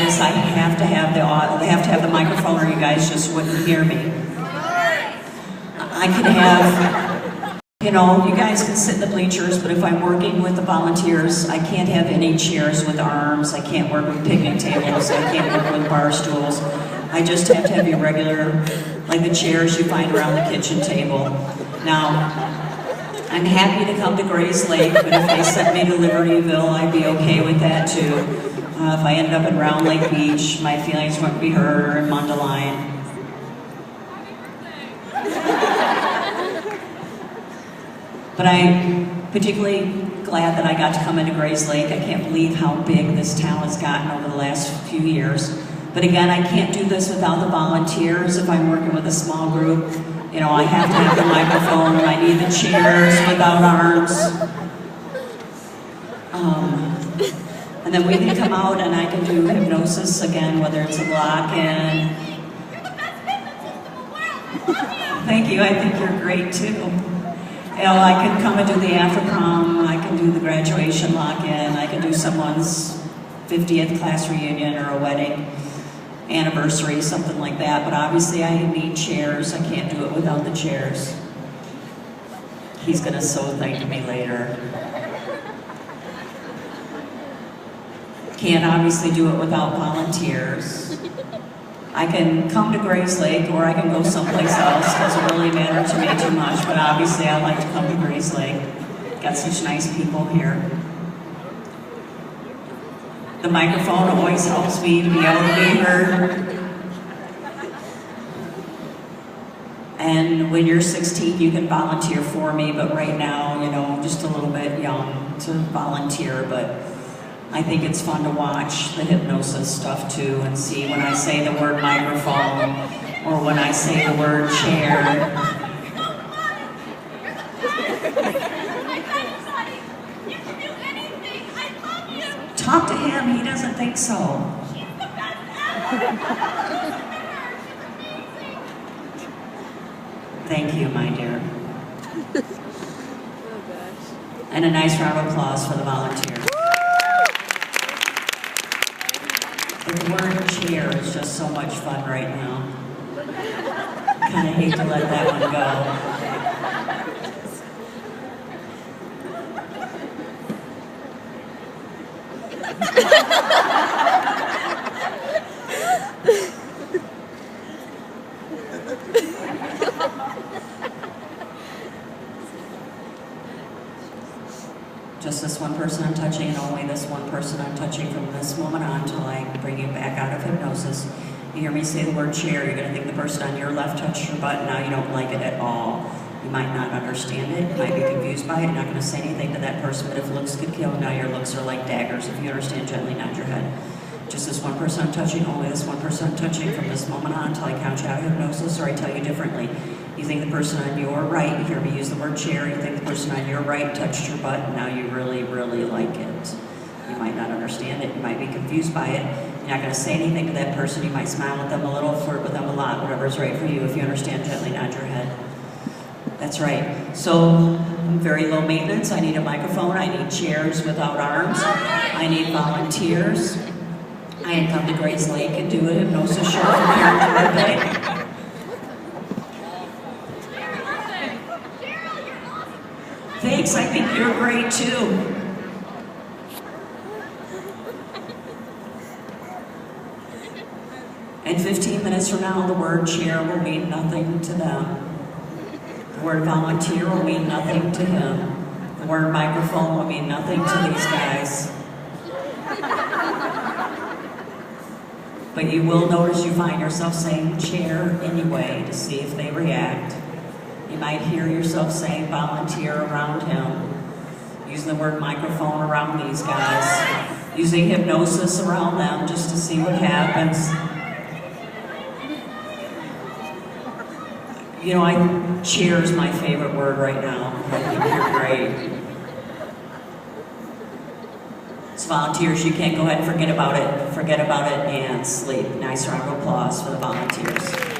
is I have to have the microphone or you guys just wouldn't hear me. I could have, you know, you guys can sit in the bleachers, but if I'm working with the volunteers, I can't have any chairs with arms, I can't work with picnic tables, I can't work with bar stools. I just have to have your regular, like the chairs you find around the kitchen table. Now, I'm happy to come to Grays Lake, but if they sent me to Libertyville, I'd be okay with that too. If I ended up in Round Lake Beach, my feelings wouldn't be hurt, or in Mundelein. But I'm particularly glad that I got to come into Grays Lake. I can't believe how big this town has gotten over the last few years. But again, I can't do this without the volunteers. If I'm working with a small group, you know, I have to have the microphone, I need the chairs without arms. And then we can come out and I can do hypnosis again, whether it's a lock-in. Thank you, I think you're great too. You know, I can come and do the after prom, I can do the graduation lock-in, I can do someone's 50th class reunion or a wedding anniversary, something like that, but obviously I need chairs. I can't do it without the chairs. He's gonna so thank me later. Can't obviously do it without volunteers. I can come to Grays Lake or I can go someplace else. Doesn't really matter to me too much, but obviously I like to come to Grays Lake. Got such nice people here. The microphone always helps me to be able to be heard. And when you're 16, you can volunteer for me, but right now, you know, I'm just a little bit young to volunteer, but I think it's fun to watch the hypnosis stuff too and see when I say the word microphone or when I say the word chair. Talk to him, he doesn't think so. Thank you, my dear. And a nice round of applause for the volunteers. The word chair is just so much fun right now. Kind of hate to let that one go. Just this one person I'm touching and only this one person I'm touching from this moment on until I bring you back out of hypnosis. You hear me say the word chair, you're going to think the person on your left touched your butt, now you don't like it at all. You might not understand it, you might be confused by it, you're not going to say anything to that person, but if looks could kill, now your looks are like daggers. If you understand, gently nod your head. Just this one person I'm touching, only this one person I'm touching from this moment on until I count you out of hypnosis, or I tell you differently. You think the person on your right, you hear me use the word chair, you think the person on your right touched your butt, and now you really, really like it. You might not understand it, you might be confused by it. You're not going to say anything to that person, you might smile at them a little, flirt with them a lot, whatever's right for you. If you understand, gently nod your head. That's right. So, I'm very low maintenance, I need a microphone, I need chairs without arms, I need volunteers. I can come to Grays Lake and do a hypnosis show from here to birthday. Thanks, I think you're great too. And 15 minutes from now, the word chair will mean nothing to them. The word volunteer will mean nothing to him. The word microphone will mean nothing to these guys. But you will notice you find yourself saying chair anyway to see if they react. You might hear yourself saying volunteer around him, using the word microphone around these guys, using hypnosis around them just to see what happens. You know, chair is my favorite word right now. I think you're great. So volunteers, you can't go ahead and forget about it and sleep. Nice round of applause for the volunteers.